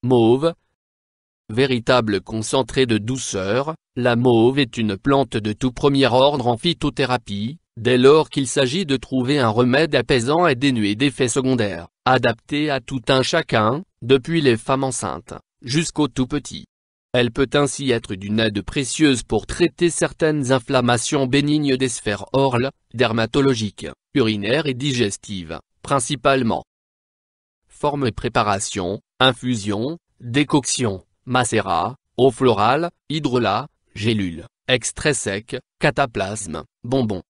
Mauve. Véritable concentré de douceur, la mauve est une plante de tout premier ordre en phytothérapie, dès lors qu'il s'agit de trouver un remède apaisant et dénué d'effets secondaires, adapté à tout un chacun, depuis les femmes enceintes, jusqu'aux tout petits. Elle peut ainsi être d'une aide précieuse pour traiter certaines inflammations bénignes des sphères orales, dermatologiques, urinaires et digestives, principalement. Forme et préparation, infusion, décoction, macérat, eau florale, hydrolat, gélule, extrait sec, cataplasme, bonbon.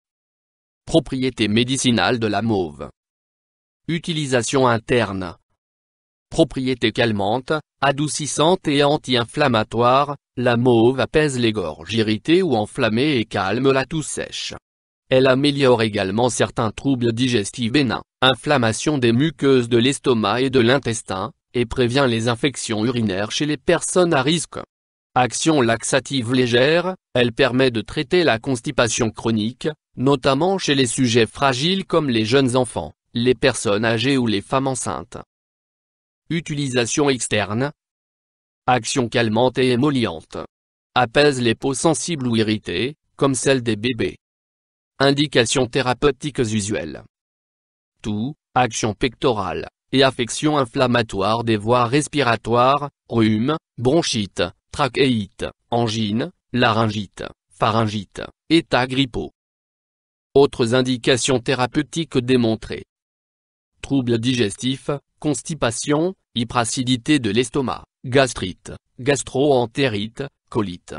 Propriétés médicinales de la mauve. Utilisation interne. Propriétés calmantes, adoucissantes et anti-inflammatoires, la mauve apaise les gorges irritées ou enflammées et calme la toux sèche. Elle améliore également certains troubles digestifs bénins, inflammation des muqueuses de l'estomac et de l'intestin, et prévient les infections urinaires chez les personnes à risque. Action laxative légère, elle permet de traiter la constipation chronique, notamment chez les sujets fragiles comme les jeunes enfants, les personnes âgées ou les femmes enceintes. Utilisation externe. Action calmante et émolliente. Apaise les peaux sensibles ou irritées, comme celle des bébés. Indications thérapeutiques usuelles. Toux, action pectorale, et affections inflammatoires des voies respiratoires, rhume, bronchite, trachéite, angine, laryngite, pharyngite, état grippaux. Autres indications thérapeutiques démontrées. Troubles digestifs, constipation, hyperacidité de l'estomac, gastrite, gastro-entérite, colite.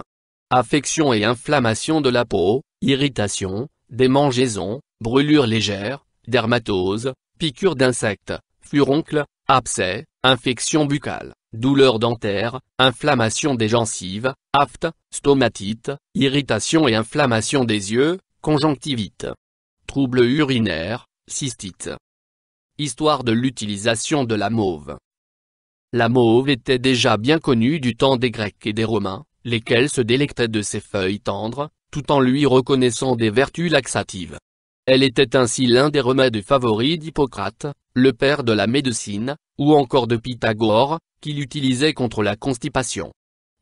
Affections et inflammation de la peau, irritation, démangeaisons, brûlures légères, dermatose, piqûres d'insectes, furoncles, abcès, infection buccale, douleurs dentaires, inflammation des gencives, aphte, stomatite, irritation et inflammation des yeux, conjonctivite. Troubles urinaires, cystite. Histoire de l'utilisation de la mauve. La mauve était déjà bien connue du temps des Grecs et des Romains, lesquels se délectaient de ses feuilles tendres, tout en lui reconnaissant des vertus laxatives. Elle était ainsi l'un des remèdes favoris d'Hippocrate, le père de la médecine, ou encore de Pythagore, qui l'utilisait contre la constipation.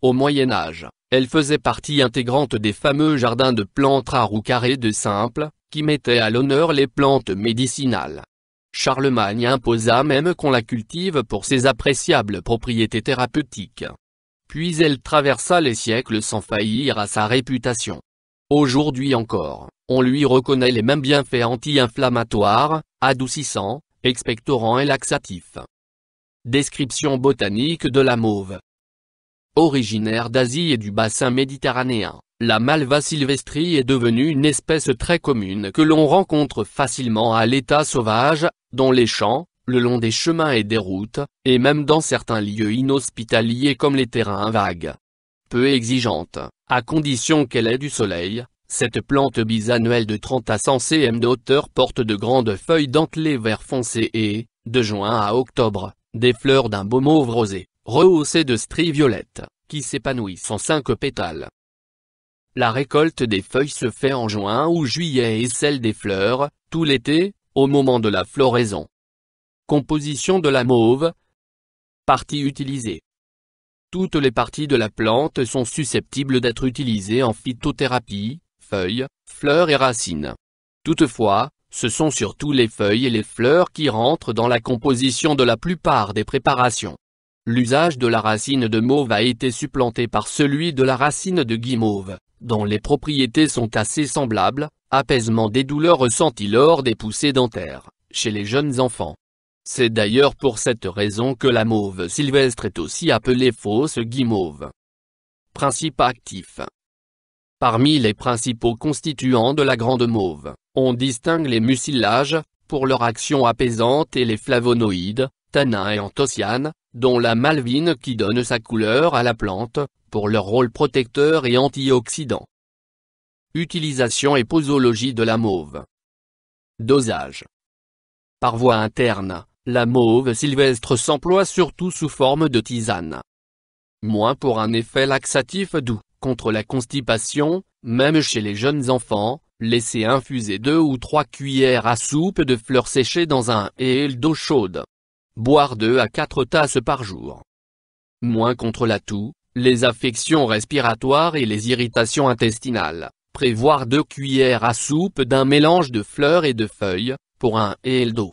Au Moyen Âge, elle faisait partie intégrante des fameux jardins de plantes rares ou carrés de Simples, qui mettaient à l'honneur les plantes médicinales. Charlemagne imposa même qu'on la cultive pour ses appréciables propriétés thérapeutiques. Puis elle traversa les siècles sans faillir à sa réputation. Aujourd'hui encore, on lui reconnaît les mêmes bienfaits anti-inflammatoires, adoucissants, expectorants et laxatifs. Description botanique de la mauve. Originaire d'Asie et du bassin méditerranéen, la Malva sylvestri est devenue une espèce très commune que l'on rencontre facilement à l'état sauvage, dans les champs, le long des chemins et des routes, et même dans certains lieux inhospitaliers comme les terrains vagues. Peu exigeante, à condition qu'elle ait du soleil, cette plante bisannuelle de 30 à 100 cm de hauteur porte de grandes feuilles dentelées vert foncé et, de juin à octobre, des fleurs d'un beau mauve rosé, rehaussées de stries violettes, qui s'épanouissent en 5 pétales. La récolte des feuilles se fait en juin ou juillet et celle des fleurs, tout l'été, au moment de la floraison. Composition de la mauve. Parties utilisées. Toutes les parties de la plante sont susceptibles d'être utilisées en phytothérapie, feuilles, fleurs et racines. Toutefois, ce sont surtout les feuilles et les fleurs qui rentrent dans la composition de la plupart des préparations. L'usage de la racine de mauve a été supplanté par celui de la racine de guimauve, dont les propriétés sont assez semblables, apaisement des douleurs ressenties lors des poussées dentaires, chez les jeunes enfants. C'est d'ailleurs pour cette raison que la mauve sylvestre est aussi appelée fausse guimauve. Principes actifs. Parmi les principaux constituants de la grande mauve, on distingue les mucilages, pour leur action apaisante et les flavonoïdes, tanins et anthocyanes, dont la malvine qui donne sa couleur à la plante, pour leur rôle protecteur et antioxydant. Utilisation et posologie de la mauve. Dosage. Par voie interne, la mauve sylvestre s'emploie surtout sous forme de tisane. Moins pour un effet laxatif doux, contre la constipation, même chez les jeunes enfants, laissez infuser 2 ou 3 cuillères à soupe de fleurs séchées dans un et d'eau chaude. Boire 2 à 4 tasses par jour. moins contre la toux, les affections respiratoires et les irritations intestinales. Prévoir 2 cuillères à soupe d'un mélange de fleurs et de feuilles, pour 1 ml d'eau.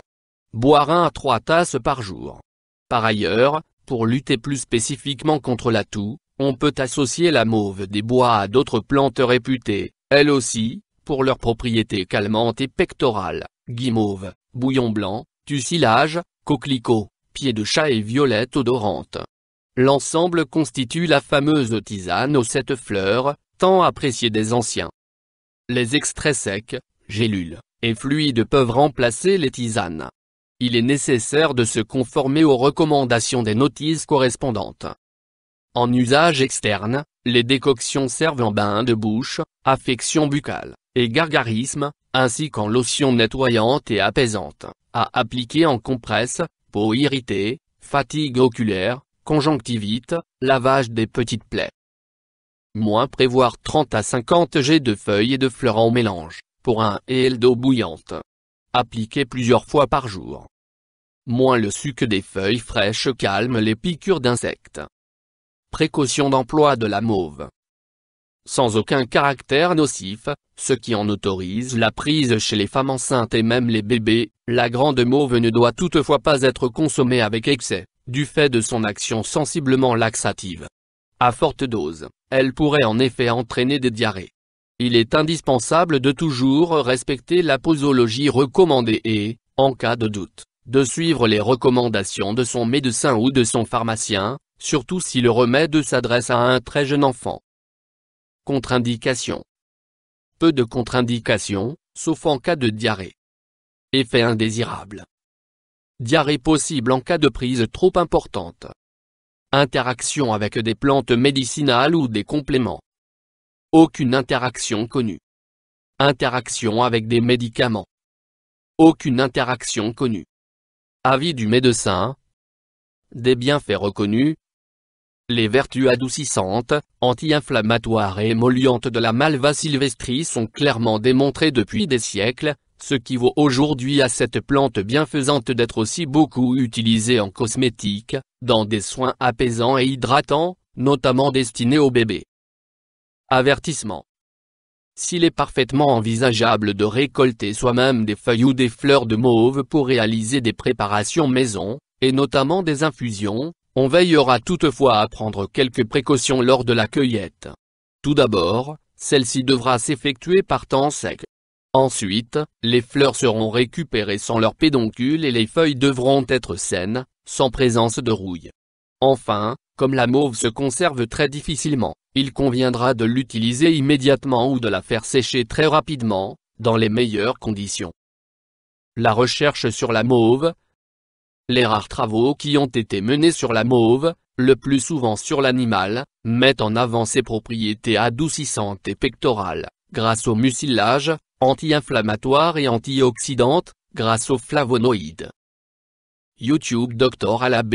Boire 1 à 3 tasses par jour. Par ailleurs, pour lutter plus spécifiquement contre la toux, on peut associer la mauve des bois à d'autres plantes réputées, elles aussi, pour leurs propriétés calmantes et pectorales, guimauve, bouillon blanc, tussillage, coquelicot, pied de chat et violette odorante. L'ensemble constitue la fameuse tisane aux 7 fleurs, tant appréciée des anciens. Les extraits secs, gélules, et fluides peuvent remplacer les tisanes. Il est nécessaire de se conformer aux recommandations des notices correspondantes. En usage externe, les décoctions servent en bain de bouche, affection buccale, et gargarisme, ainsi qu'en lotion nettoyante et apaisante, à appliquer en compresse, peau irritée, fatigue oculaire, conjonctivite, lavage des petites plaies. Prévoir 30 à 50 g de feuilles et de fleurs en mélange, pour 1 ml d'eau bouillante. Appliquer plusieurs fois par jour. Le suc des feuilles fraîches calme les piqûres d'insectes. Précaution d'emploi de la mauve. Sans aucun caractère nocif, ce qui en autorise la prise chez les femmes enceintes et même les bébés, la grande mauve ne doit toutefois pas être consommée avec excès, du fait de son action sensiblement laxative. À forte dose, elle pourrait en effet entraîner des diarrhées. Il est indispensable de toujours respecter la posologie recommandée et, en cas de doute, de suivre les recommandations de son médecin ou de son pharmacien, surtout si le remède s'adresse à un très jeune enfant. Contre-indications. Peu de contre-indications, sauf en cas de diarrhée. Effet indésirable. Diarrhée possible en cas de prise trop importante. Interaction avec des plantes médicinales ou des compléments. Aucune interaction connue. Interaction avec des médicaments. Aucune interaction connue. Avis du médecin. Des bienfaits reconnus. Les vertus adoucissantes, anti-inflammatoires et émollientes de la Malva sylvestris sont clairement démontrées depuis des siècles, ce qui vaut aujourd'hui à cette plante bienfaisante d'être aussi beaucoup utilisée en cosmétique, dans des soins apaisants et hydratants, notamment destinés aux bébés. Avertissement. S'il est parfaitement envisageable de récolter soi-même des feuilles ou des fleurs de mauve pour réaliser des préparations maison, et notamment des infusions, on veillera toutefois à prendre quelques précautions lors de la cueillette. Tout d'abord, celle-ci devra s'effectuer par temps sec. Ensuite, les fleurs seront récupérées sans leur pédoncule et les feuilles devront être saines, sans présence de rouille. Enfin, comme la mauve se conserve très difficilement, il conviendra de l'utiliser immédiatement ou de la faire sécher très rapidement, dans les meilleures conditions. La recherche sur la mauve. Les rares travaux qui ont été menés sur la mauve, le plus souvent sur l'animal, mettent en avant ses propriétés adoucissantes et pectorales, grâce au mucilage, anti-inflammatoire et antioxydante, grâce aux flavonoïdes. YouTube Dr Alab